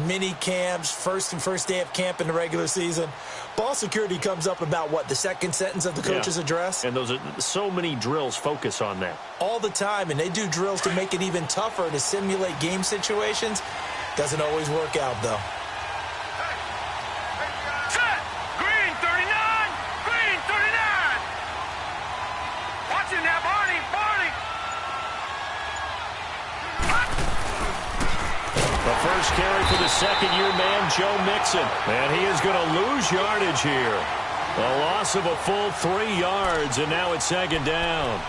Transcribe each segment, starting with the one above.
mini camps, first day of camp in the regular season. Ball security comes up about, what, the second sentence of the coach's address? And those are so many drills focus on that. All the time, and they do drills to make it even tougher to simulate game situations. Doesn't always work out, though. Set! Green 39! Green 39! Watching that, Barney! Barney! The first carry for the second-year man, Joe Mixon. And he is going to lose yardage here. A loss of a full 3 yards, and now it's second down.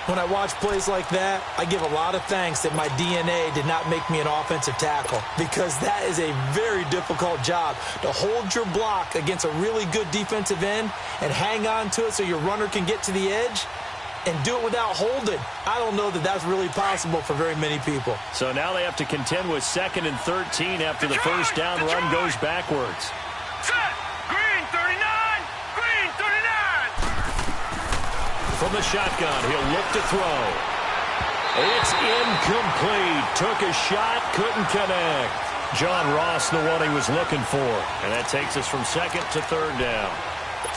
When I watch plays like that, I give a lot of thanks that my DNA did not make me an offensive tackle, because that is a very difficult job, to hold your block against a really good defensive end and hang on to it so your runner can get to the edge and do it without holding. I don't know that that's really possible for very many people. So now they have to contend with 2nd and 13 after the first down run goes backwards. Set! Green 39! Green 39! From the shotgun, he'll look to throw. It's incomplete. Took a shot, couldn't connect. John Ross, the one he was looking for. And that takes us from 2nd to 3rd down.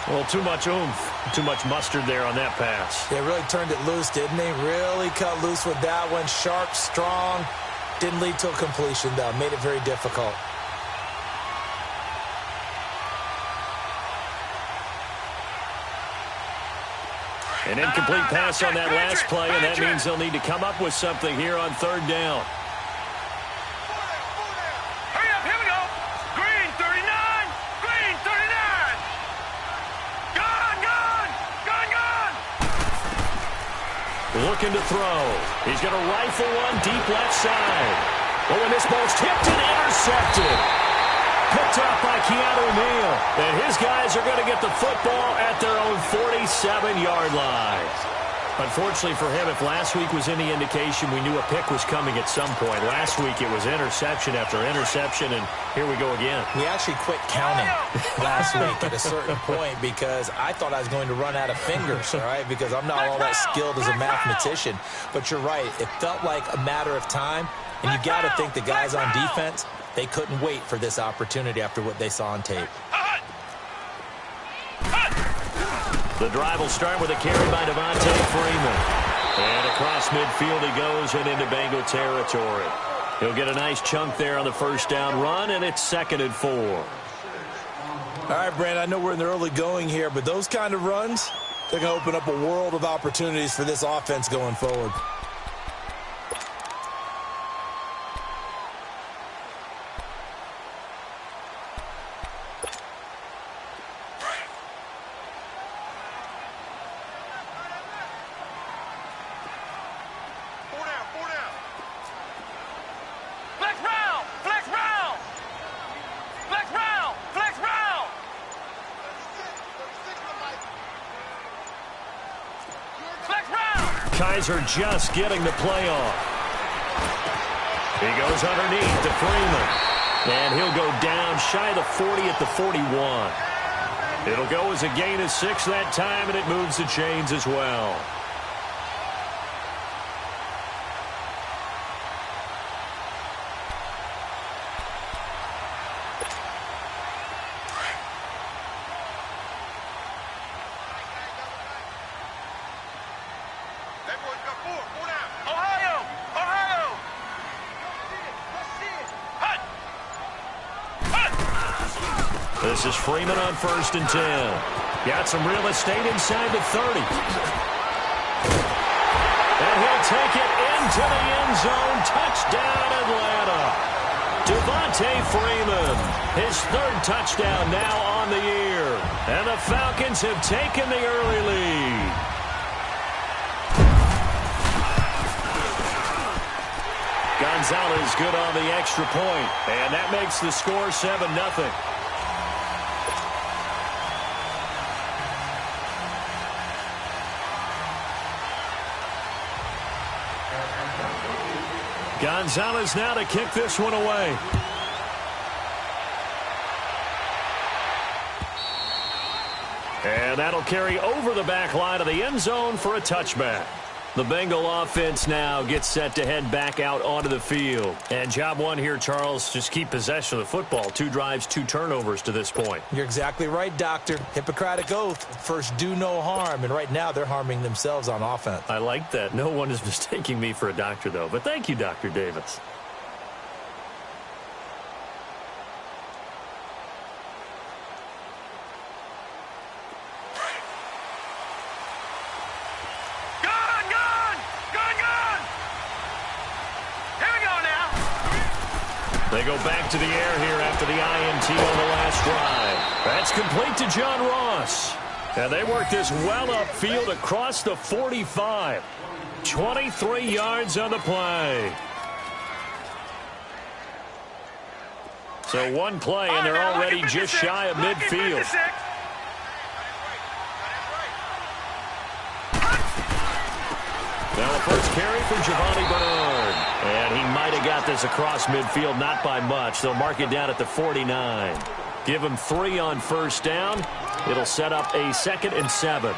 Well, too much oomph, too much mustard there on that pass. They really turned it loose, didn't they? Really cut loose with that one. Sharp, strong. Didn't lead to a completion, though. Made it very difficult. An incomplete pass on that last play, and that means they'll need to come up with something here on 3rd down. Hurry up, here we go! Green 39! Green 39! Gone, gone! Gone, gone! Looking to throw. He's going to rifle one deep left side. Oh, and this ball's tipped and intercepted. Picked up by Keanu Neal. And his guys are going to get the football at their own 47-yard line. Unfortunately for him, if last week was any indication, we knew a pick was coming at some point. Last week it was interception after interception, and here we go again. We actually quit counting last week at a certain point because I thought I was going to run out of fingers, all right, because I'm not all that skilled as a mathematician. But you're right. It felt like a matter of time, and you got to think the guys on defense, they couldn't wait for this opportunity after what they saw on tape. The drive will start with a carry by Devontae Freeman. And across midfield he goes and into Bengal territory. He'll get a nice chunk there on the first down run, and it's 2nd and 4. All right, Brandon, I know we're in the early going here, but those kind of runs, they're going to open up a world of opportunities for this offense going forward. Kaiser just getting the play off. He goes underneath to Freeman. And he'll go down shy of the 40 at the 41. It'll go as a gain of 6 that time, and it moves the chains as well. This is Freeman on 1st and 10. Got some real estate inside the 30. And he'll take it into the end zone. Touchdown, Atlanta. Devontae Freeman, his 3rd touchdown now on the year. And the Falcons have taken the early lead. Gonzalez good on the extra point. And that makes the score 7-0. Gonzalez now to kick this one away. And that'll carry over the back line of the end zone for a touchback. The Bengal offense now gets set to head back out onto the field. And job one here, Charles, just keep possession of the football. 2 drives, 2 turnovers to this point. You're exactly right, Doctor. Hippocratic oath. First, do no harm. And right now, they're harming themselves on offense. I like that. No one is mistaking me for a doctor, though. But thank you, Dr. Davis. They go back to the air here after the INT on the last drive. That's complete to John Ross. And they work this well upfield across the 45. 23 yards on the play. So one play, and they're already just shy of midfield. Now the first carry for Giovanni Bernard. And he might have got this across midfield, not by much. They'll mark it down at the 49. Give him 3 on first down. It'll set up a 2nd and 7.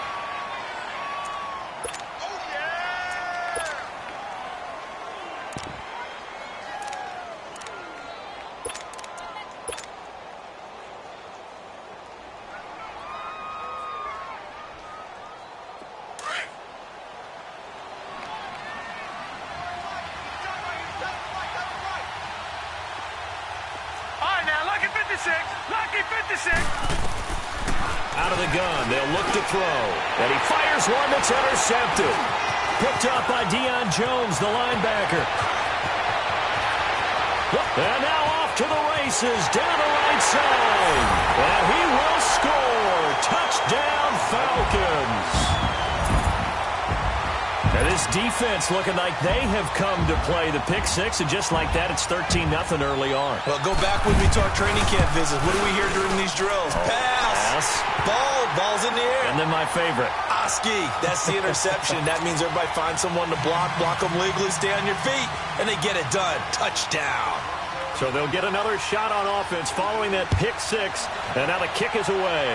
Lucky 56. Out of the gun, they'll look to throw. And he fires one that's intercepted. Picked up by Deion Jones, the linebacker. And now off to the races, down the right side. And he will score. Touchdown, Falcons. And this defense looking like they have come to play the pick six, and just like that, it's 13-0 early on. Well, go back with me to our training camp visits. What do we hear during these drills? Pass. Ball's in the air. And then my favorite. Oski. That's the interception. That means everybody finds someone to block them legally, stay on your feet, and they get it done. Touchdown. So they'll get another shot on offense following that pick six, and now the kick is away.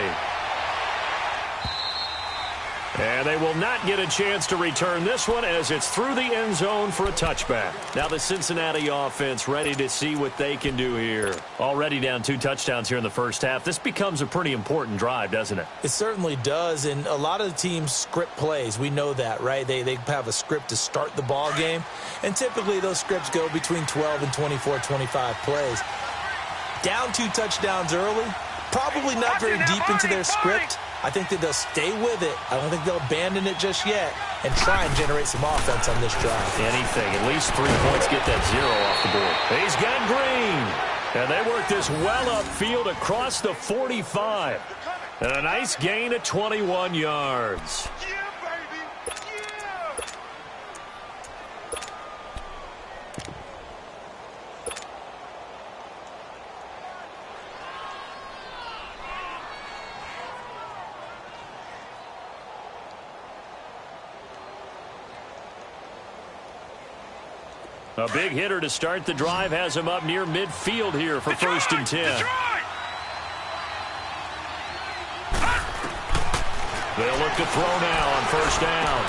And they will not get a chance to return this one as it's through the end zone for a touchback. Now the Cincinnati offense ready to see what they can do here. Already down 2 touchdowns here in the first half. This becomes a pretty important drive, doesn't it? It certainly does, and a lot of the teams script plays. We know that, right? They have a script to start the ball game, and typically those scripts go between 12 and 24, 25 plays. Down 2 touchdowns early, probably not very deep into their script. I think that they'll stay with it. I don't think they'll abandon it just yet and try and generate some offense on this drive. Anything. At least 3 points, get that 0 off the board. He's got Green. And they work this well upfield across the 45. And a nice gain of 21 yards. A big hitter to start the drive has him up near midfield here for first and 10. They'll look to throw now on first down.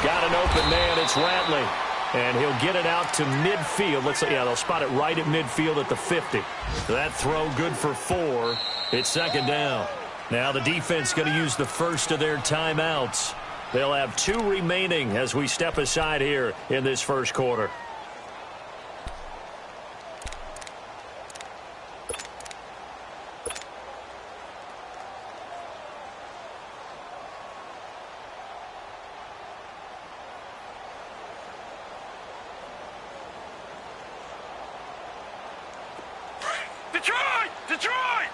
Got an open man. It's Ratley. And he'll get it out to midfield. Let's say, yeah, they'll spot it right at midfield at the 50. That throw good for 4. It's second down. Now the defense going to use the first of their timeouts. They'll have 2 remaining as we step aside here in this first quarter. Detroit!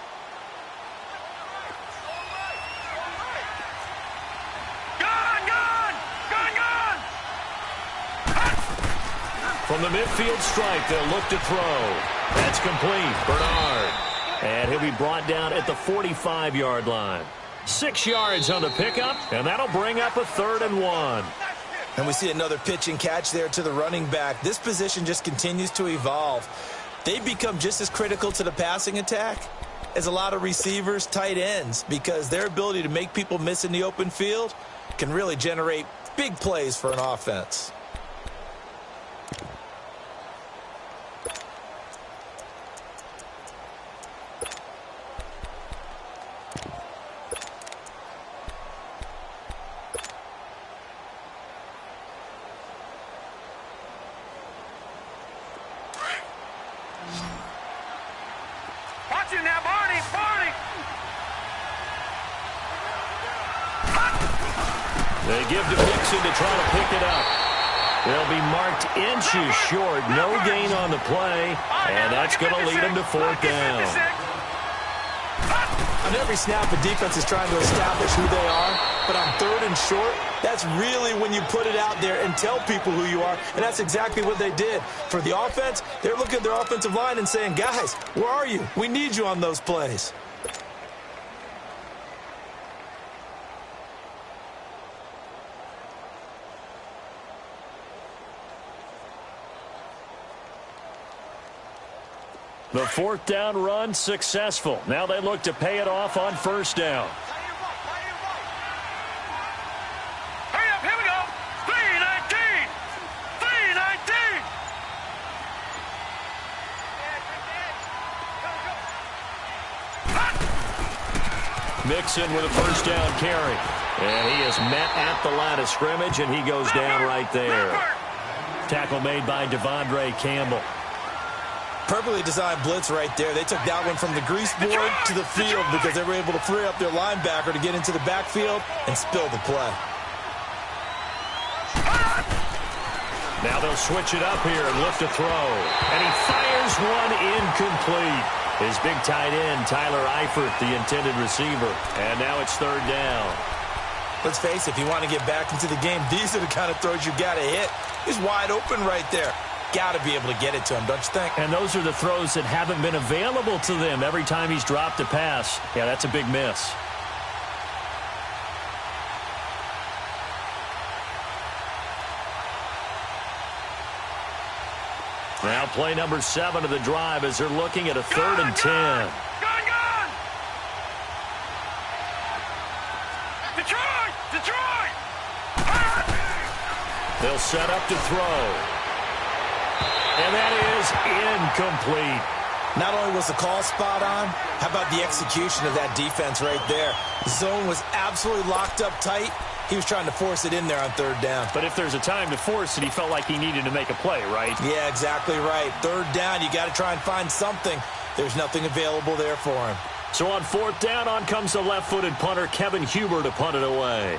Gun! From the midfield stripe, they'll look to throw. That's complete. Bernard. And he'll be brought down at the 45-yard line. 6 yards on the pickup, and that'll bring up a 3rd and 1. And we see another pitch and catch there to the running back. This position just continues to evolve. They become just as critical to the passing attack as a lot of receivers, tight ends, because their ability to make people miss in the open field can really generate Big plays for an offense. Watch it now, Barney! Barney! They give to Mixon to try to pick it up. They'll be marked inches short. No gain on the play, and that's going to lead them to fourth down. On every snap, the defense is trying to establish who they are, but on third and short, that's really when you put it out there and tell people who you are, and that's exactly what they did. For the offense, they're looking at their offensive line and saying, guys, where are you? We need you on those plays. The fourth down run successful. Now they look to pay it off on first down. Hurry up, here we go! 3:19! 3:19! Mixon with a first down carry. And he is met at the line of scrimmage, and he goes down right there. Tackle made by Devondre Campbell. Perfectly designed blitz right there. They took that one from the grease board to the field because they were able to free up their linebacker to get into the backfield and spill the play. Now they'll switch it up here and look to throw. And he fires one incomplete. His big tight end, Tyler Eifert, the intended receiver. And now it's third down. Let's face it, if you want to get back into the game, these are the kind of throws you got to hit. He's wide open right there. Got to be able to get it to him, don't you think? And those are the throws that haven't been available to them every time he's dropped a pass. Yeah, that's a big miss. Now play number 7 of the drive as they're looking at a 3rd and 10. Gone! Detroit! Detroit! They'll set up to throw. And that is incomplete. Not only was the call spot on, how about the execution of that defense right there? The zone was absolutely locked up tight. He was trying to force it in there on third down. But if there's a time to force it, he felt like he needed to make a play, right? Yeah, exactly right. Third down, you got to try and find something. There's nothing available there for him. So on fourth down, on comes the left-footed punter, Kevin Huber, to punt it away.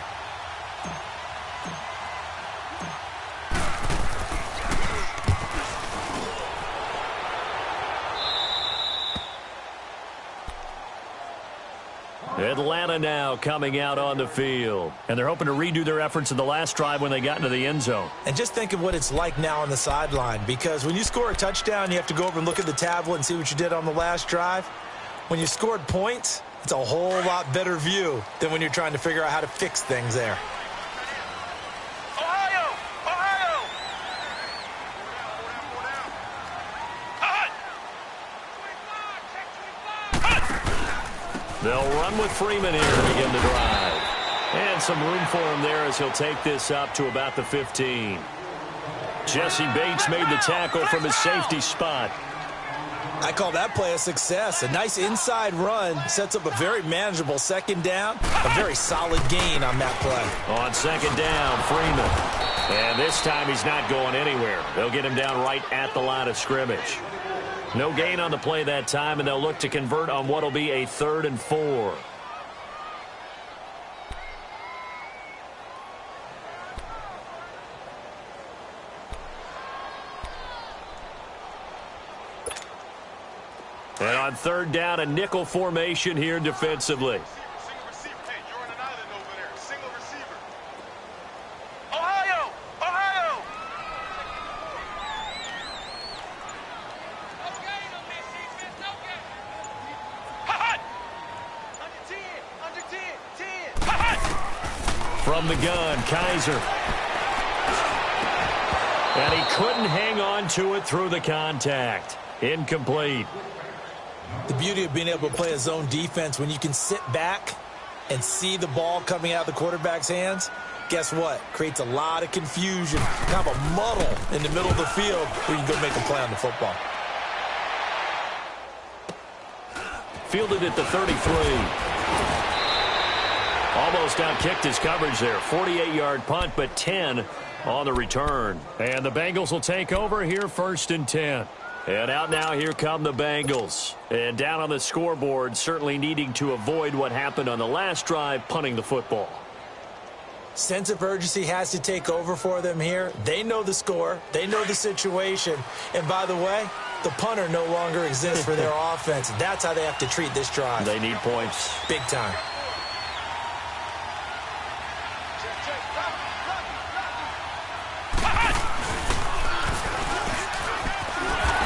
Atlanta now coming out on the field. And they're hoping to redo their efforts in the last drive when they got into the end zone. And just think of what it's like now on the sideline, because when you score a touchdown, you have to go over and look at the tablet and see what you did on the last drive. When you scored points, it's a whole lot better view than when you're trying to figure out how to fix things there. Ohio! Ohio! They'll run with Freeman here to begin the drive. And some room for him there as he'll take this up to about the 15. Jesse Bates made the tackle from his safety spot. I call that play a success. A nice inside run sets up a very manageable second down. A very solid gain on that play. On second down, Freeman. And this time he's not going anywhere. They'll get him down right at the line of scrimmage. No gain on the play that time, and they'll look to convert on what will be a 3rd and 4. And on third down, a nickel formation here defensively. Single receiver. Hey, you're on an island over there. Single receiver. Ohio! Ohio! From the gun, Kaiser. And he couldn't hang on to it through the contact. Incomplete. The beauty of being able to play a zone defense when you can sit back and see the ball coming out of the quarterback's hands. guess what? Creates a lot of confusion, kind of a muddle in the middle of the field where you can go make a play on the football. Fielded at the 33. Almost outkicked his coverage there. 48-yard punt, but 10 on the return. And the Bengals will take over here, 1st and 10. And out now, here come the Bengals. And down on the scoreboard, certainly needing to avoid what happened on the last drive, punting the football. Sense of urgency has to take over for them here. They know the score. They know the situation. And by the way, the punter no longer exists for their offense. That's how they have to treat this drive. They need points. Big time.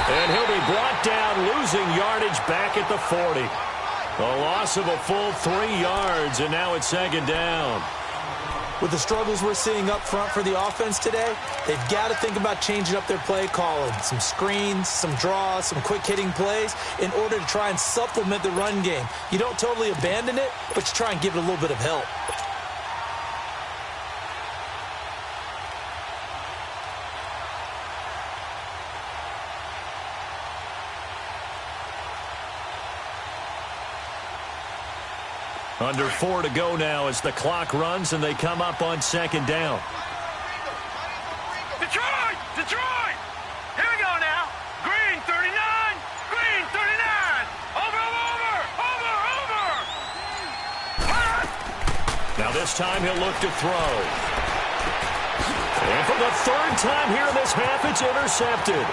And he'll be brought down, losing yardage back at the 40. A loss of a full 3 yards, and now it's 2nd down. With the struggles we're seeing up front for the offense today, they've got to think about changing up their play calling. Some screens, some draws, some quick-hitting plays in order to try and supplement the run game. You don't totally abandon it, but you try and give it a little bit of help. Under 4 to go now as the clock runs and they come up on 2nd down. Detroit! Detroit! Here we go now. Green 39. Green 39. Over. Now this time he'll look to throw. And for the 3rd time here in this half, it's intercepted.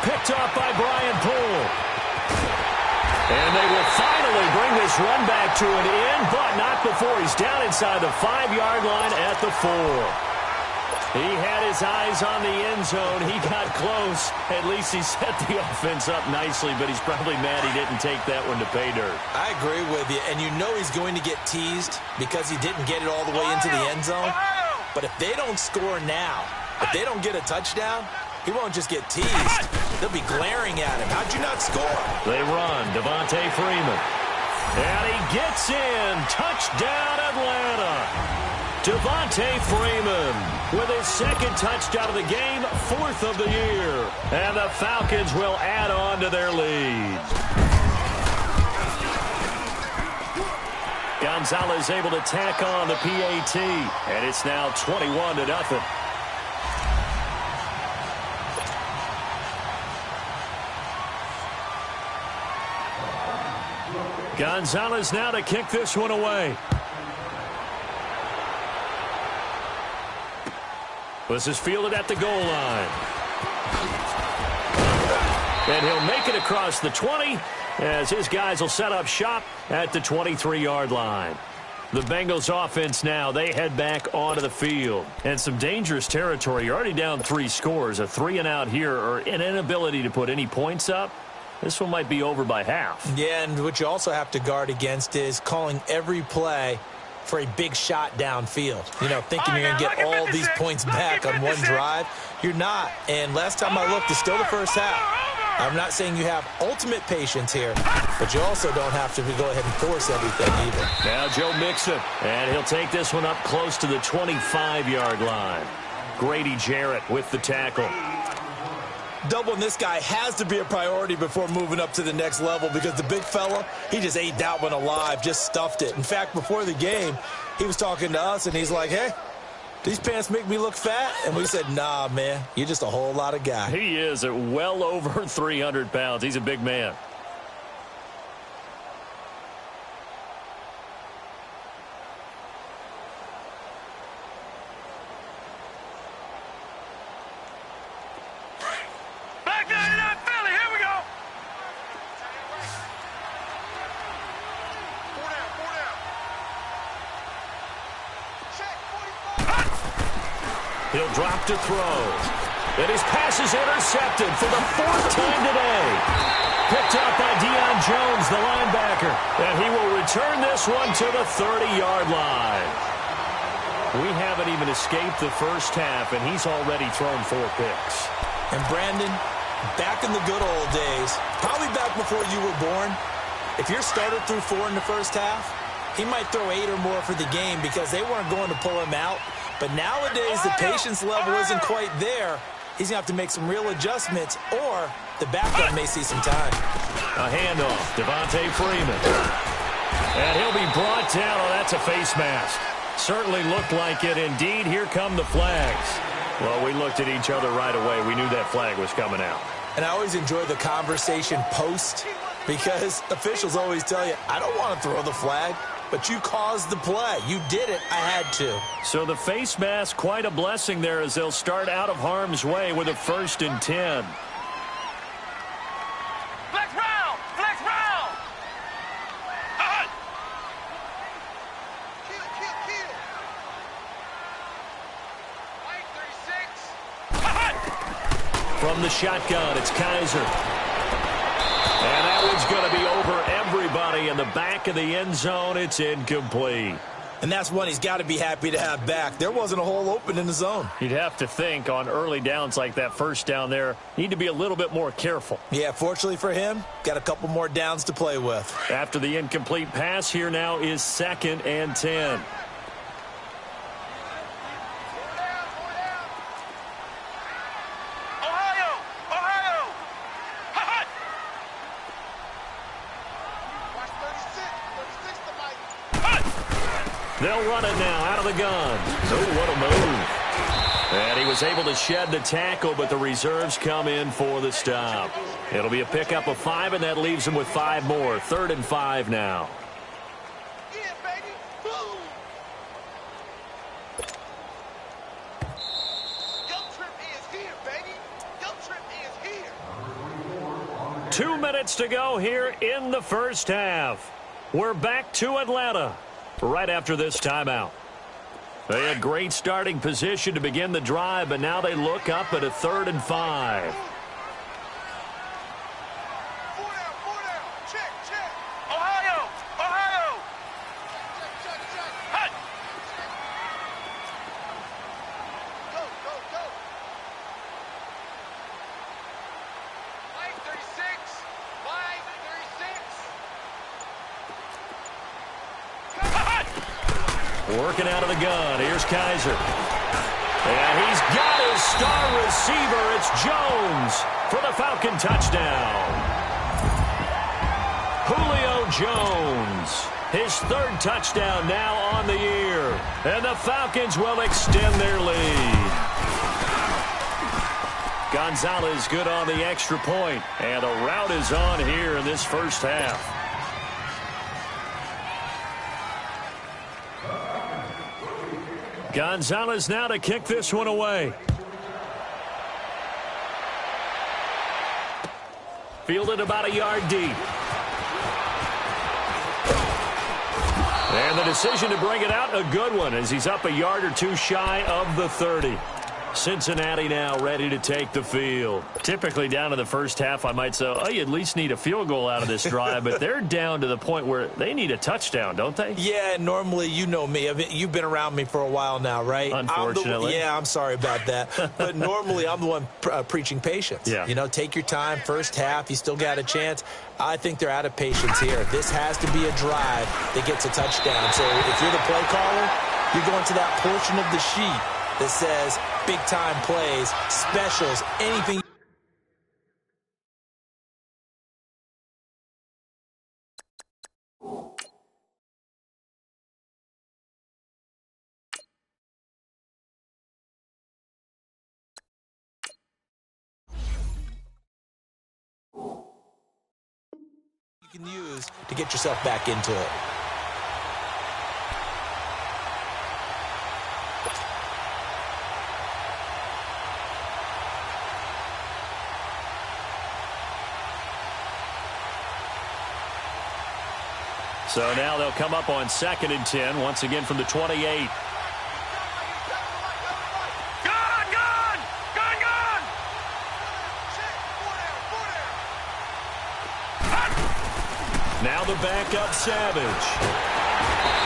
Picked up by Brian Poole. And they will finally bring this run back to an end, but not before he's down inside the 5-yard line at the 4. He had his eyes on the end zone. He got close. At least he set the offense up nicely, but he's probably mad he didn't take that one to pay dirt. I agree with you, and you know he's going to get teased because he didn't get it all the way into the end zone. But if they don't score now, if they don't get a touchdown, he won't just get teased. They'll be glaring at him. How'd you not score? They run. Devontae Freeman. And he gets in. Touchdown, Atlanta. Devontae Freeman with his 2nd touchdown of the game, 4th of the year. And the Falcons will add on to their lead. Gonzalez able to tack on the PAT. And it's now 21-0. Gonzalez now to kick this one away. This is fielded at the goal line. And he'll make it across the 20 as his guys will set up shop at the 23-yard line. The Bengals offense now, they head back onto the field. And some dangerous territory. You're already down 3 scores. A 3-and-out here or an inability to put any points up. This one might be over by half. Yeah, and what you also have to guard against is calling every play for a big shot downfield. You know, thinking you're going to get all these points back on one drive. You're not. And last time I looked, it's still the first half. I'm not saying you have ultimate patience here, but you also don't have to go ahead and force everything either. Now Joe Mixon, and he'll take this one up close to the 25-yard line. Grady Jarrett with the tackle. Doubling this guy has to be a priority before moving up to the next level because the big fella, he just ate that one alive, just stuffed it. In fact, before the game, he was talking to us, and he's like, hey, these pants make me look fat? And we said, nah, man, you're just a whole lot of guy. He is at well over 300 pounds. He's a big man. He'll drop to throw. And his pass is intercepted for the 4th time today. Picked up by Deion Jones, the linebacker. And he will return this one to the 30-yard line. We haven't even escaped the first half, and he's already thrown 4 picks. And Brandon, back in the good old days, probably back before you were born, if your starter threw 4 in the first half, he might throw 8 or more for the game because they weren't going to pull him out. But nowadays, the patience level isn't quite there. He's going to have to make some real adjustments, or the backup may see some time. A handoff, Devontae Freeman. And he'll be brought down. Oh, that's a face mask. Certainly looked like it. Indeed, here come the flags. Well, we looked at each other right away. We knew that flag was coming out. And I always enjoy the conversation post, because officials always tell you, I don't want to throw the flag, but you caused the play. You did it. I had to. So the face mask, quite a blessing there as they'll start out of harm's way with a 1st and 10. Flex round! Flex round! Hut! Kill! White 36! Hut! From the shotgun, it's Kaiser. And that one's going to be over everybody in the back of the end zone. It's incomplete. And that's one he's got to be happy to have back. There wasn't a hole open in the zone. You'd have to think on early downs like that first down there, need to be a little bit more careful. Yeah, fortunately for him, got a couple more downs to play with. After the incomplete pass, here now is 2nd and 10. They'll run it now out of the gun. Oh, what a move. And he was able to shed the tackle, but the reserves come in for the stop. It'll be a pickup of 5, and that leaves him with 5 more. 3rd and 5 now. Yeah, baby. Boom. Young Trip is here, baby. Young Trip is here. 2 minutes to go here in the first half. We're back to Atlanta right after this timeout. They had great starting position to begin the drive, but now they look up at a 3rd and 5. Four down. Check. Ohio. Check. Hut. Go. White 36. Working out of the gun. Here's Kaiser. And he's got his star receiver. It's Jones for the Falcon touchdown. Julio Jones, his 3rd touchdown now on the year. And the Falcons will extend their lead. Gonzalez good on the extra point. And a rout is on here in this first half. Gonzalez now to kick this one away. Fielded about a yard deep. And the decision to bring it out, a good one, as he's up a yard or 2 shy of the 30. Cincinnati now ready to take the field. Typically down in the first half, I might say, oh, you at least need a field goal out of this drive, but they're down to the point where they need a touchdown, don't they? Yeah, normally, you know me. You've been around me for a while now, right? Unfortunately. I'm sorry about that. But normally, I'm the one preaching patience. Yeah. You know, take your time. First half, you still got a chance. I think they're out of patience here. This has to be a drive that gets a touchdown. So if you're the play caller, you're going to that portion of the sheet that says big-time plays, specials, anything. You can use to get yourself back into it. So now they'll come up on 2nd and 10, once again from the 28. Gun! Now the backup Savage.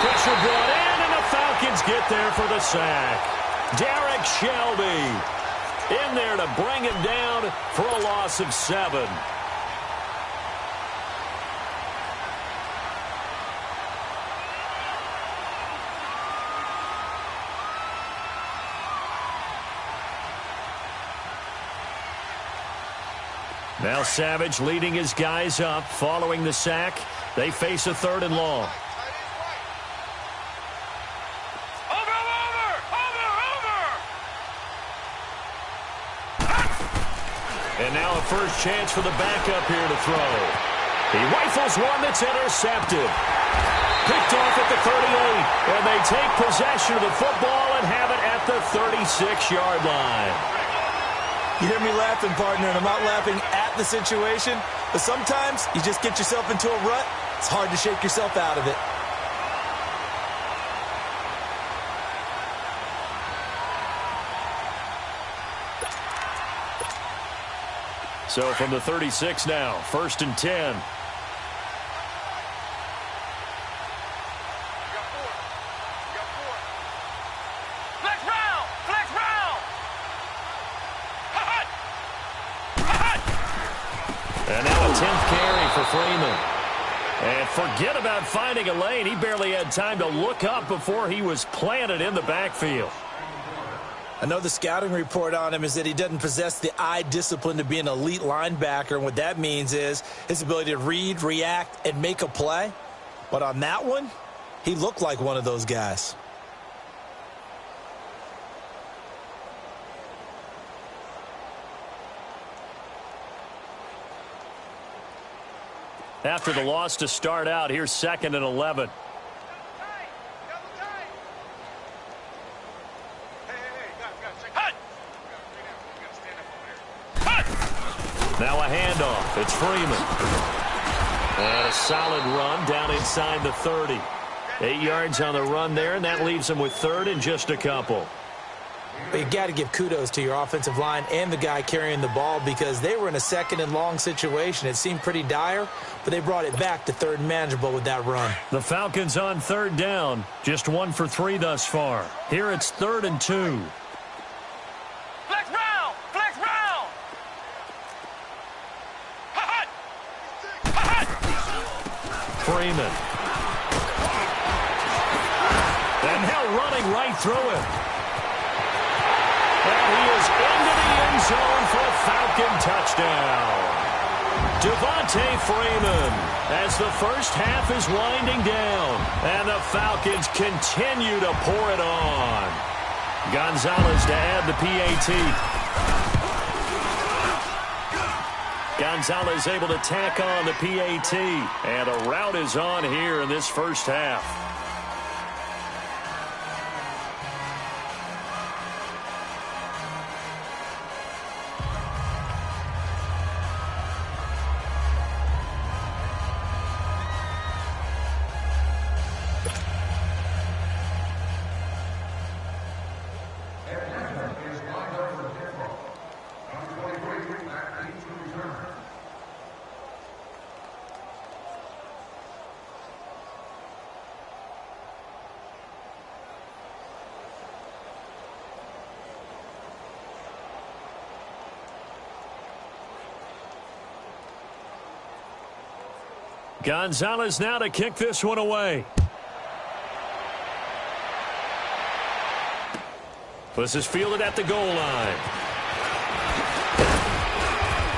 Pressure brought in, and the Falcons get there for the sack. Derek Shelby in there to bring it down for a loss of 7. Now Savage leading his guys up following the sack. They face a 3rd and long. And now a first chance for the backup here to throw. He rifles one that's intercepted. Picked off at the 38. And they take possession of the football and have it at the 36-yard line. You hear me laughing, partner, and I'm not laughing at the situation, but sometimes you just get yourself into a rut. It's hard to shake yourself out of it. So from the 36 now, 1st and 10. Flex round! Flex round! And now a 10th carry for Freeman. And forget about finding a lane. He barely had time to look up before he was planted in the backfield. I know the scouting report on him is that he doesn't possess the eye discipline to be an elite linebacker, and what that means is his ability to read, react, and make a play. But on that one, he looked like one of those guys. After the loss to start out, here's 2nd and 11. Now a handoff. It's Freeman. And a solid run down inside the 30. 8 yards on the run there, and that leaves him with 3rd and just a couple. But you got to give kudos to your offensive line and the guy carrying the ball because they were in a 2nd and long situation. It seemed pretty dire, but they brought it back to 3rd and manageable with that run. The Falcons on 3rd down. Just 1 for 3 thus far. Here it's 3rd and 2. Flex round! Flex round! Freeman. And now running right through him. And he is into the end zone for a Falcon touchdown. Devontae Freeman as the first half is winding down. And the Falcons continue to pour it on. Gonzalez to add the PAT. Gonzalez able to tack on the PAT. And a rout is on here in this first half. Gonzalez now to kick this one away. This is fielded at the goal line.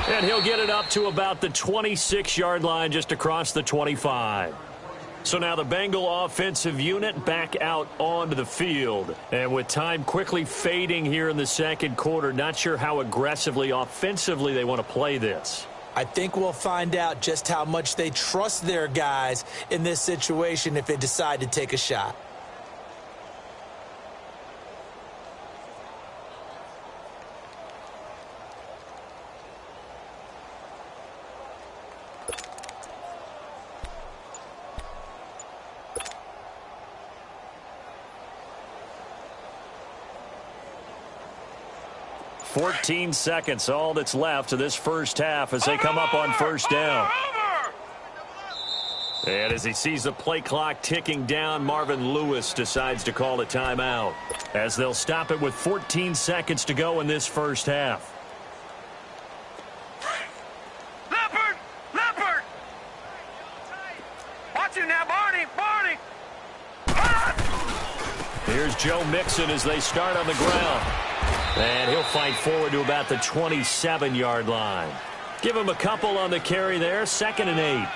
And he'll get it up to about the 26-yard line just across the 25. So now the Bengal offensive unit back out onto the field. And with time quickly fading here in the second quarter, not sure how aggressively offensively they want to play this. I think we'll find out just how much they trust their guys in this situation if they decide to take a shot. $14 seconds, all that's left of this first half as they come up on first down. And as he sees the play clock ticking down, Marvin Lewis decides to call a timeout as they'll stop it with 14 seconds to go in this first half. Leopard! Leopard! Watch it now, Barney! Barney! Here's Joe Mixon as they start on the ground. And he'll fight forward to about the 27-yard line. Give him a couple on the carry there, 2nd and 8.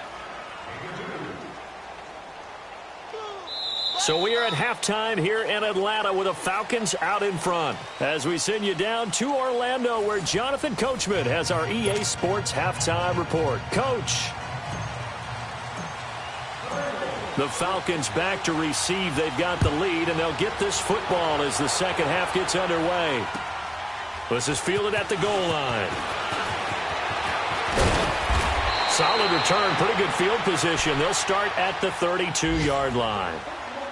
So we are at halftime here in Atlanta with the Falcons out in front. As we send you down to Orlando, where Jonathan Coachman has our EA Sports halftime report. Coach. The Falcons back to receive. They've got the lead, and they'll get this football as the second half gets underway. This is fielded at the goal line. Solid return, pretty good field position. They'll start at the 32-yard line.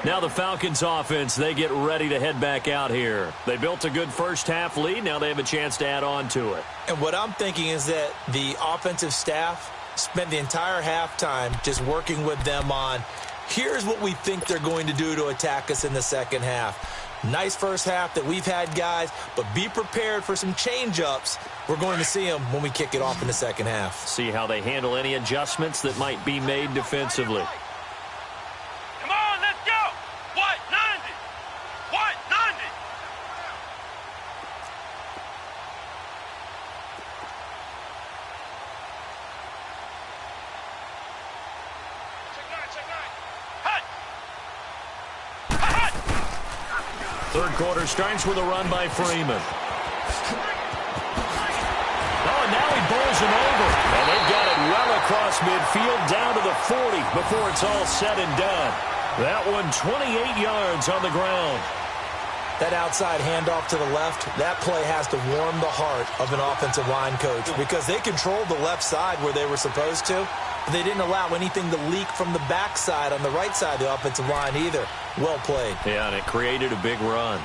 Now the Falcons offense, they get ready to head back out here. They built a good first half lead. Now they have a chance to add on to it. And what I'm thinking is that the offensive staff spent the entire halftime just working with them on, here's what we think they're going to do to attack us in the second half. Nice first half that we've had, guys, but be prepared for some change-ups. We're going to see them when we kick it off in the second half. See how they handle any adjustments that might be made defensively. Come on, let's go. What? 90. What? 90. Check 9. Hut. Hut. Third quarter starts with a run by Freeman. Oh, and now he bowls him over. And they've got it well across midfield down to the 40 before it's all said and done. That one 28 yards on the ground. That outside handoff to the left, that play has to warm the heart of an offensive line coach because they controlled the left side where they were supposed to, but they didn't allow anything to leak from the backside on the right side of the offensive line either. Well played. Yeah, and it created a big run.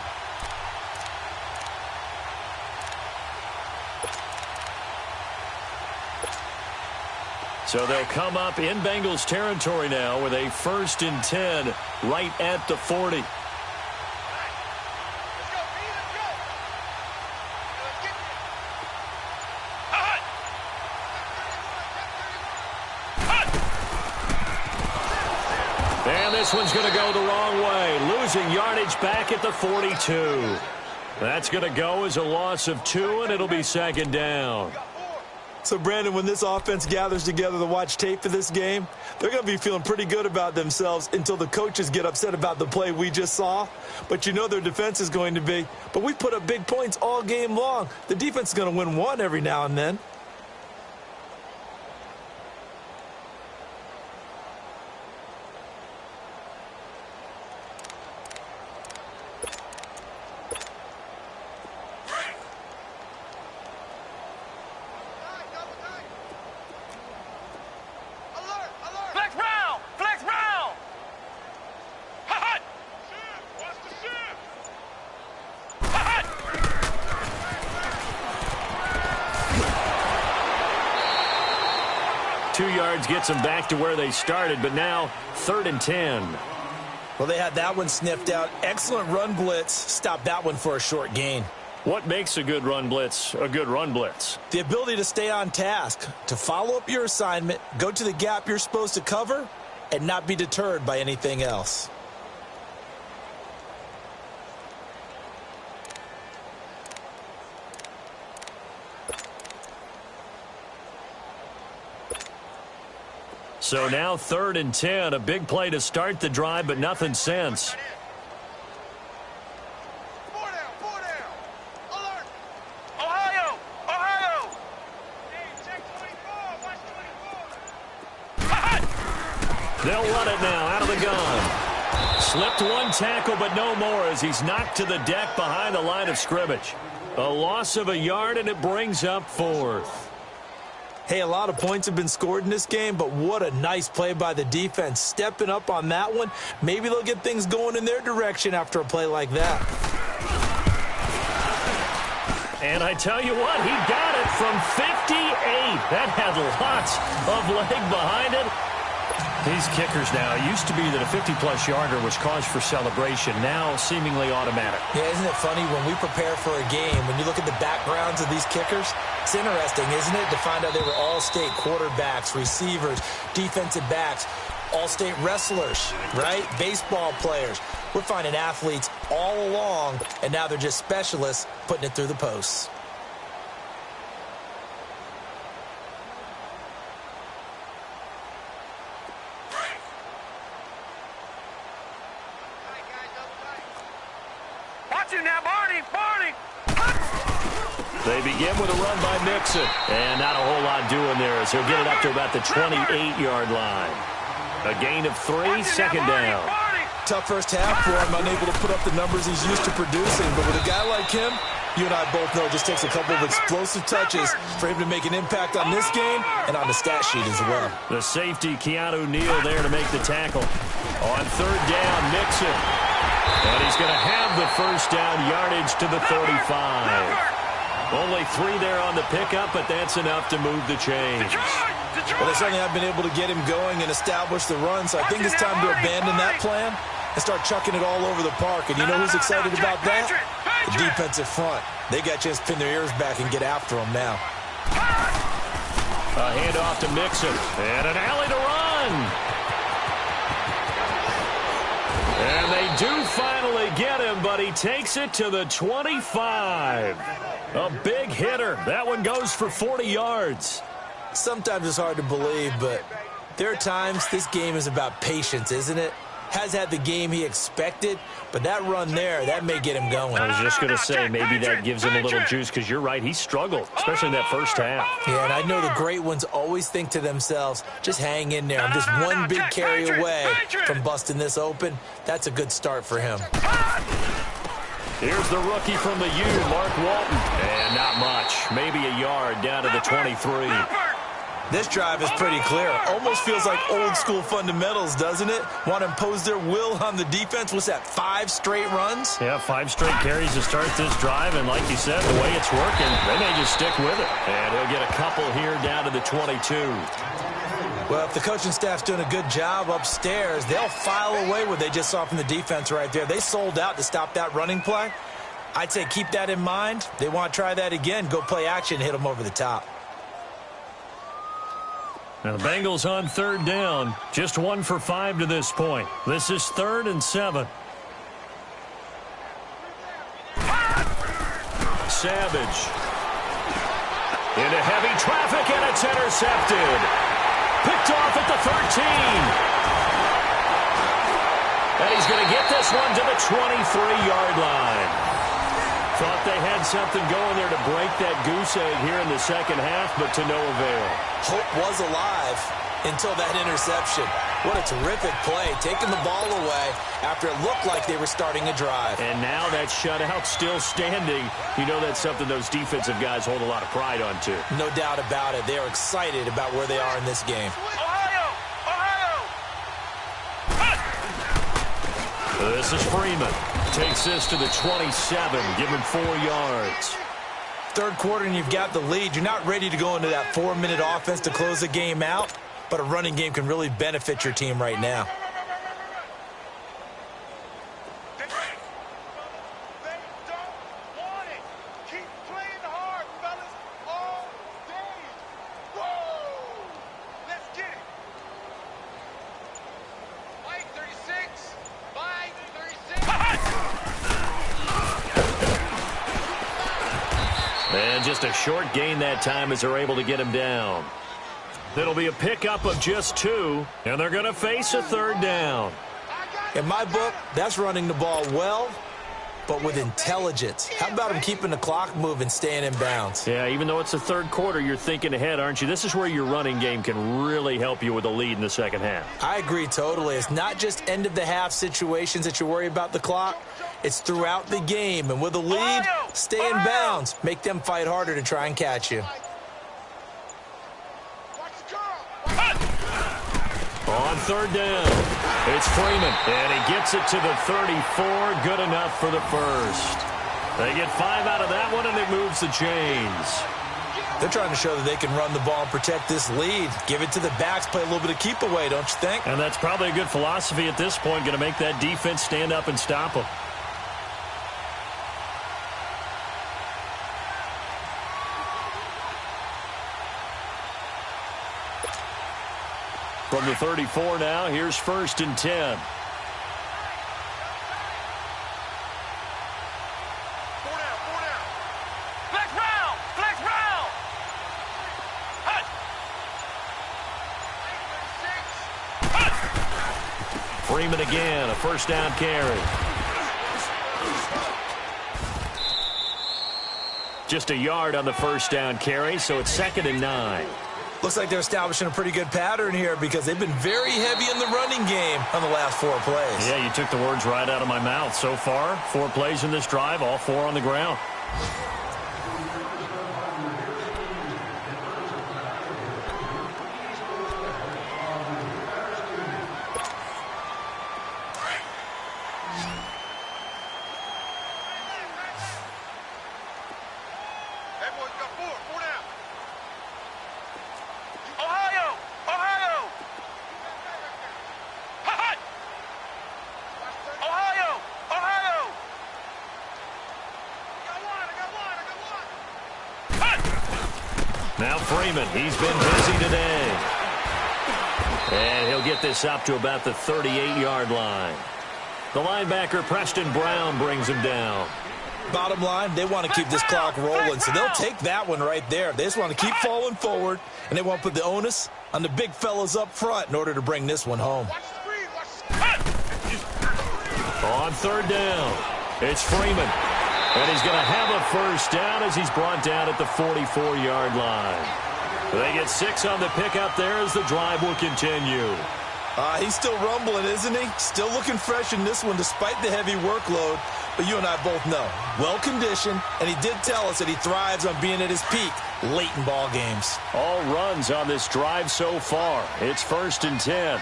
So they'll come up in Bengals territory now with a 1st and 10 right at the 40. And this one's going to go the wrong way, losing yardage back at the 42. That's going to go as a loss of 2, and it'll be 2nd down. So, Brandon, when this offense gathers together to watch tape for this game, they're going to be feeling pretty good about themselves until the coaches get upset about the play we just saw. But you know their defense is going to be. But we put up big points all game long. The defense is going to win one every now and then. Gets them back to where they started, but now 3rd and 10. Well, they had that one sniffed out. Excellent run blitz. Stopped that one for a short gain. What makes a good run blitz a good run blitz? The ability to stay on task, to follow up your assignment, go to the gap you're supposed to cover, and not be deterred by anything else. So now 3rd and 10, a big play to start the drive, but nothing since. Four down. Alert. Ohio. Hey, check 24. Watch 24. They'll run it now out of the gun. Slipped one tackle, but no more as he's knocked to the deck behind the line of scrimmage. A loss of a yard, and it brings up 4th. Hey, a lot of points have been scored in this game, but what a nice play by the defense. Stepping up on that one, maybe they'll get things going in their direction after a play like that. And I tell you what, he got it from 58. That had lots of leg behind it. These kickers now, it used to be that a 50-plus yarder was cause for celebration, now seemingly automatic. Yeah, isn't it funny when we prepare for a game, when you look at the backgrounds of these kickers, it's interesting, isn't it, to find out they were all-state quarterbacks, receivers, defensive backs, all-state wrestlers, right? Baseball players. We're finding athletes all along, and now they're just specialists putting it through the posts. Got you now, Barney. Barney. They begin with a run by Mixon. And not a whole lot doing there as he'll get it up to about the 28-yard line. A gain of 3, second down. Tough first half for him, unable to put up the numbers he's used to producing. But with a guy like him, you and I both know it just takes a couple of explosive touches for him to make an impact on this game and on the stat sheet as well. The safety, Keanu Neal, there to make the tackle. On third down, Mixon. And he's going to have the first down yardage to the 35. Only 3 there on the pickup, but that's enough to move the chains. Well, they certainly have been able to get him going and establish the run, so I think it's time to abandon that plan and start chucking it all over the park. And you know who's excited about that? The defensive front. They got a chance to pin their ears back and get after him now. A handoff to Mixon. And an alley to run. And they do finally get him, but he takes it to the 25. A big hitter. That one goes for 40 yards. Sometimes it's hard to believe, but there are times this game is about patience, isn't it? Has had the game he expected, but that run there, that may get him going. I was just going to say, maybe that gives him a little juice, because you're right, he struggled, especially in that first half. Yeah, and I know the great ones always think to themselves, just hang in there. I'm just one big carry away from busting this open. That's a good start for him. Here's the rookie from the U, Mark Walton. And not much, maybe a yard down to the 23. This drive is pretty clear. Almost feels like old school fundamentals, doesn't it? Want to impose their will on the defense. What's that, 5 straight runs? Yeah, 5 straight carries to start this drive. And like you said, the way it's working, they may just stick with it. And he'll get a couple here down to the 22. Well, if the coaching staff's doing a good job upstairs, they'll file away what they just saw from the defense right there. They sold out to stop that running play. I'd say keep that in mind. They want to try that again. Go play action, hit them over the top. Now the Bengals on third down. Just 1 for 5 to this point. This is 3rd and 7. Savage. Into heavy traffic, and it's intercepted. Picked off at the 13. And he's going to get this one to the 23-yard line. Thought they had something going there to break that goose egg here in the second half, but to no avail. Hope was alive until that interception. What a terrific play, taking the ball away after it looked like they were starting a drive. And now that shutout still standing. You know that's something those defensive guys hold a lot of pride on, too. No doubt about it. They are excited about where they are in this game. Ohio! Ohio! This is Freeman. Takes this to the 27. Give him 4 yards. Third quarter and you've got the lead. You're not ready to go into that 4-minute offense to close the game out, but a running game can really benefit your team right now. They don't want it. Keep playing hard, fellas, all day. Whoa! Let's get it. Mike 36. Mike 36. And just a short gain that time as they're able to get him down. It'll be a pickup of just 2, and they're going to face a third down. In my book, that's running the ball well, but with intelligence. How about him keeping the clock moving, staying in bounds? Yeah, even though it's the third quarter, you're thinking ahead, aren't you? This is where your running game can really help you with a lead in the second half. I agree totally. It's not just end-of-the-half situations that you worry about the clock. It's throughout the game. And with a lead, stay in bounds. Make them fight harder to try and catch you. On third down, it's Freeman, and he gets it to the 34. Good enough for the first. They get 5 out of that one, and it moves the chains. They're trying to show that they can run the ball and protect this lead. Give it to the backs, play a little bit of keep away, don't you think? And that's probably a good philosophy at this point, going to make that defense stand up and stop them. From the 34 now, here's 1st and 10. Flex round! Flex round! Freeman again, a first down carry. Just a yard on the first down carry, so it's 2nd and 9. Looks like they're establishing a pretty good pattern here because they've been very heavy in the running game on the last 4 plays. Yeah, you took the words right out of my mouth. So far, 4 plays in this drive, all 4 on the ground. Now Freeman, he's been busy today. And he'll get this up to about the 38-yard line. The linebacker, Preston Brown, brings him down. Bottom line, they want to keep this clock rolling, so they'll take that one right there. They just want to keep falling forward, and they want to put the onus on the big fellas up front in order to bring this one home. On 3rd down, it's Freeman. And he's going to have a first down as he's brought down at the 44-yard line. They get 6 on the pickup there as the drive will continue. He's still rumbling, isn't he? Still looking fresh in this one despite the heavy workload. But you and I both know, well-conditioned, and he did tell us that he thrives on being at his peak late in ball games. All runs on this drive so far. It's 1st and 10.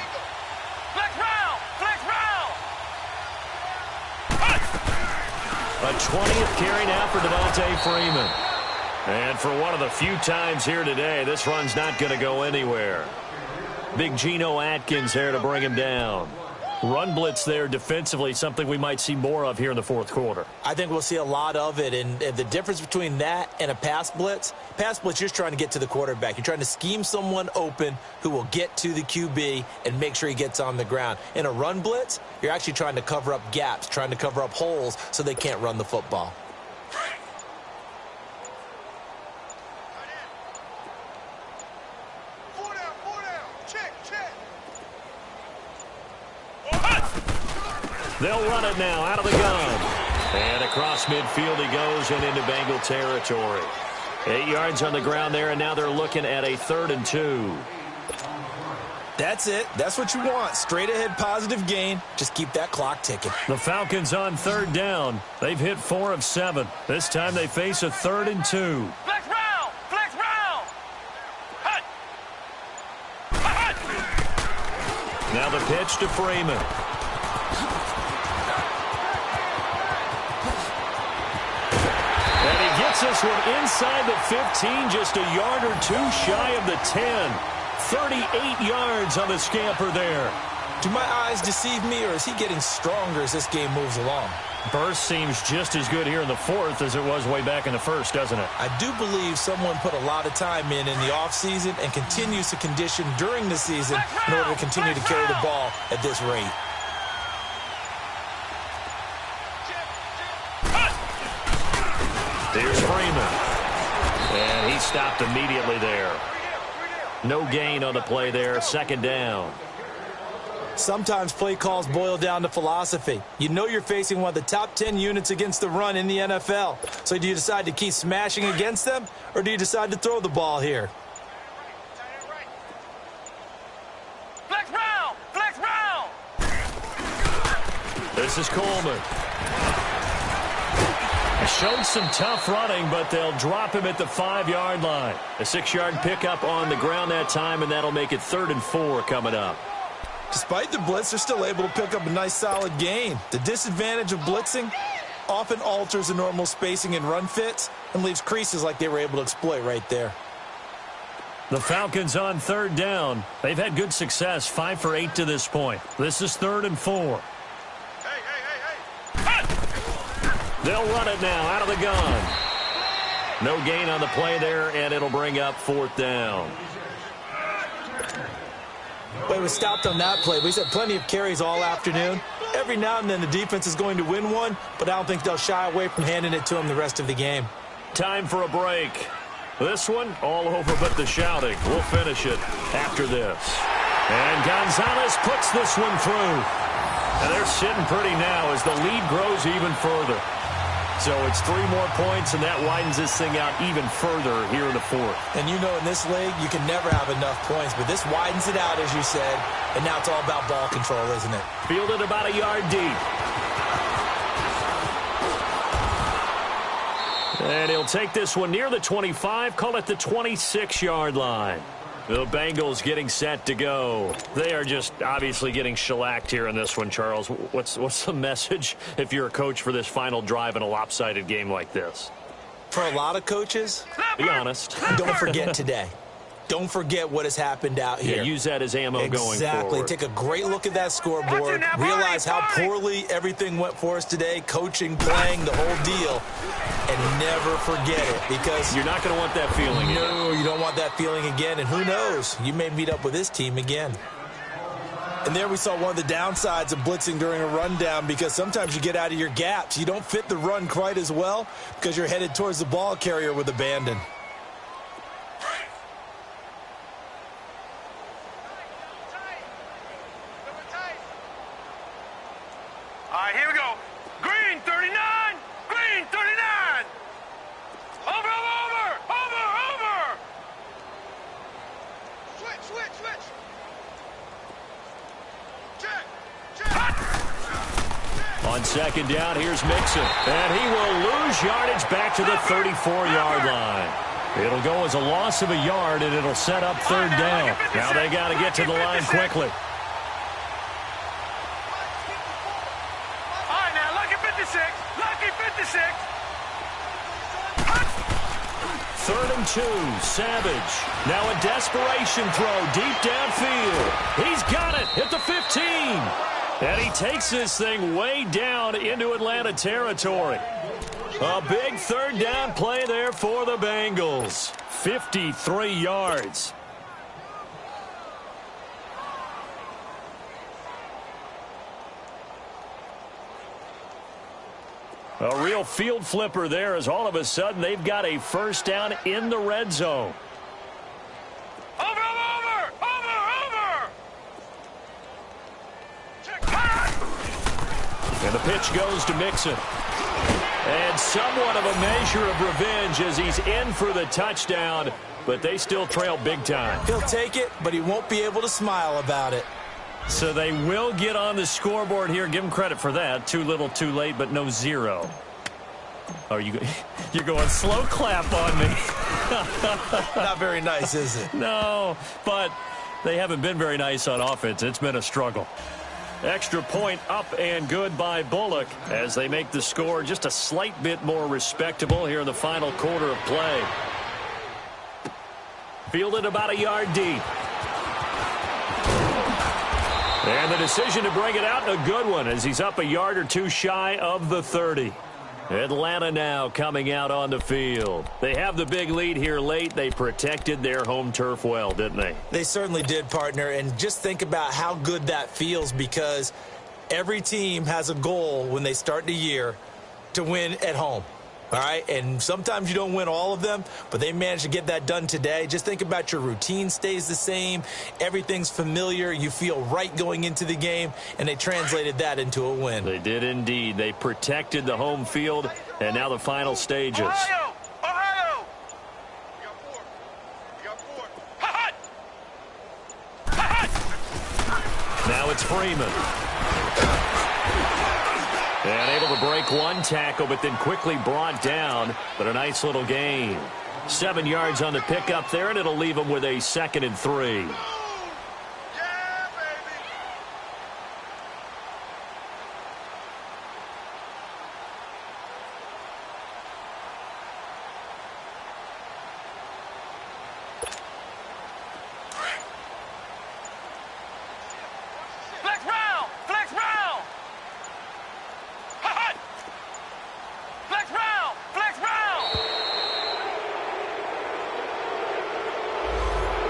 A 20th carry now for Devontae Freeman. And for one of the few times here today, this run's not going to go anywhere. Big Geno Atkins there to bring him down. Run blitz there defensively, something we might see more of here in the 4th quarter. I think we'll see a lot of it, and the difference between that and a pass blitz, you're just trying to get to the quarterback. You're trying to scheme someone open who will get to the QB and make sure he gets on the ground. In a run blitz, you're actually trying to cover up gaps, trying to cover up holes so they can't run the football. They'll run it now out of the gun. And across midfield he goes and into Bengal territory. 8 yards on the ground there, and now they're looking at a 3rd and 2. That's it. That's what you want. Straight ahead positive gain. Just keep that clock ticking. The Falcons on 3rd down. They've hit 4 of 7. This time they face a 3rd and 2. Flex round! Flex round! Hut! Hut! Now the pitch to Freeman. And he gets this one inside the 15, just a yard or 2 shy of the 10. 38 yards on the scamper there. Do my eyes deceive me, or is he getting stronger as this game moves along? Burst seems just as good here in the 4th as it was way back in the 1st, doesn't it? I do believe someone put a lot of time in the offseason and continues to condition during the season in order to continue to carry the ball at this rate. Here's Freeman. And he stopped immediately there. No gain on the play there. 2nd down. Sometimes play calls boil down to philosophy. You know you're facing one of the top 10 units against the run in the NFL. So do you decide to keep smashing against them, or do you decide to throw the ball here? Flex round! Flex round! This is Coleman. Showed some tough running, but they'll drop him at the 5-yard line. A 6-yard pickup on the ground that time, and that'll make it 3rd and 4 coming up. Despite the blitz, they're still able to pick up a nice solid gain. The disadvantage of blitzing often alters the normal spacing and run fits and leaves creases like they were able to exploit right there. The Falcons on 3rd down. They've had good success, 5 for 8 to this point. This is 3rd and 4. They'll run it now out of the gun. No gain on the play there, and it'll bring up 4th down. Well, he was stopped on that play, but he's had plenty of carries all afternoon. Every now and then the defense is going to win one, but I don't think they'll shy away from handing it to him the rest of the game. Time for a break. This one all over but the shouting. We'll finish it after this. And Gonzalez puts this one through. And they're sitting pretty now as the lead grows even further. So it's 3 more points, and that widens this thing out even further here in the fourth. And you know in this league, you can never have enough points, but this widens it out, as you said, and now it's all about ball control, isn't it? Fielded about a yard deep. And he'll take this one near the 25, call it the 26-yard line. The Bengals getting set to go. They are just obviously getting shellacked here in this one, Charles. What's the message if you're a coach for this final drive in a lopsided game like this? For a lot of coaches, be honest. Don't forget today. Don't forget what has happened out here. Yeah, use that as ammo going forward. Exactly. Take a great look at that scoreboard. Realize how poorly everything went for us today. Coaching, playing, the whole deal. And never forget it, because you're not going to want that feeling again. No, you don't want that feeling again. And who knows? You may meet up with this team again. And there we saw one of the downsides of blitzing during a rundown, because sometimes you get out of your gaps. You don't fit the run quite as well because you're headed towards the ball carrier with abandon. All right, here we go. Green 39. Green 39. Over. Switch. Check. On second down, here's Mixon. And he will lose yardage back to the 34-yard line. It'll go as a loss of a yard, and it'll set up third down. Now they got to get to the line quickly. All right, now, lucky 56. Lucky 56. 3rd and 2, Savage. Now a desperation throw deep downfield. He's got it at the 15. And he takes this thing way down into Atlanta territory. A big 3rd down play there for the Bengals. 53 yards. A real field flipper there, as all of a sudden they've got a first down in the red zone. Over. And the pitch goes to Mixon. And somewhat of a measure of revenge as he's in for the touchdown, but they still trail big time. He'll take it, but he won't be able to smile about it. So they will get on the scoreboard here. Give them credit for that. Too little, too late, but no 0. Oh, you're going slow clap on me. Not very nice, is it? No, but they haven't been very nice on offense. It's been a struggle. Extra point up and good by Bullock as they make the score just a slight bit more respectable here in the final quarter of play. Fielded about a yard deep. And the decision to bring it out, a good one, as he's up a yard or two shy of the 30. Atlanta now coming out on the field. They have the big lead here late. They protected their home turf well, didn't they? They certainly did, partner. And just think about how good that feels, because every team has a goal when they start the year to win at home. All right, and sometimes you don't win all of them, but they managed to get that done today. Just think about your routine stays the same. Everything's familiar. You feel right going into the game, and they translated that into a win. They did indeed. They protected the home field, and now the final stages. Ohio! You got four. Hot! Now it's Freeman. And able to break one tackle, but then quickly brought down. But a nice little gain. 7 yards on the pickup there, and it'll leave him with a 2nd and 3.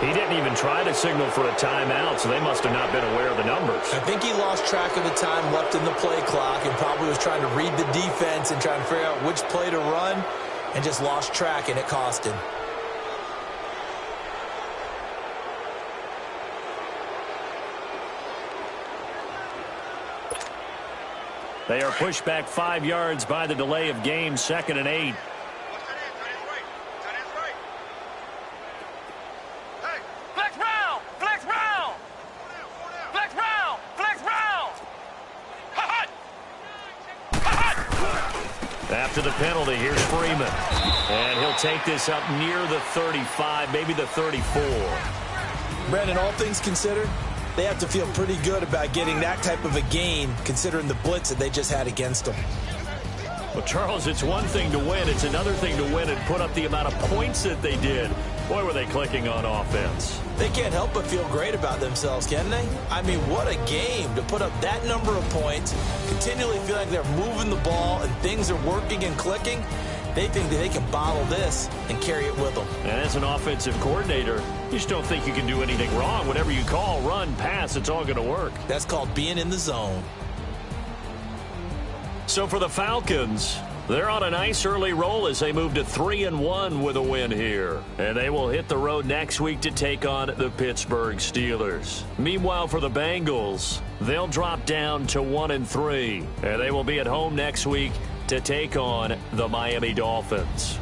He didn't even try to signal for a timeout, so they must have not been aware of the numbers. I think he lost track of the time left in the play clock and probably was trying to read the defense and trying to figure out which play to run, and just lost track, and it cost him. They are pushed back 5 yards by the delay of game, 2nd and 8. Flex round! Flex round! Flex round! Flex round! Hot! Hot! After the penalty, here's Freeman. And he'll take this up near the 35, maybe the 34. Brandon, all things considered, they have to feel pretty good about getting that type of a gain, considering the blitz that they just had against them. Well, Charles, it's one thing to win. It's another thing to win and put up the amount of points that they did. Boy, were they clicking on offense. They can't help but feel great about themselves, can they? I mean, what a game to put up that number of points, continually feel like they're moving the ball and things are working and clicking. They think that they can bottle this and carry it with them. And as an offensive coordinator, you just don't think you can do anything wrong. Whatever you call, run, pass, it's all going to work. That's called being in the zone. So for the Falcons, they're on a nice early roll as they move to 3-1 with a win here. And they will hit the road next week to take on the Pittsburgh Steelers. Meanwhile, for the Bengals, they'll drop down to 1-3. And they will be at home next week to take on the Miami Dolphins.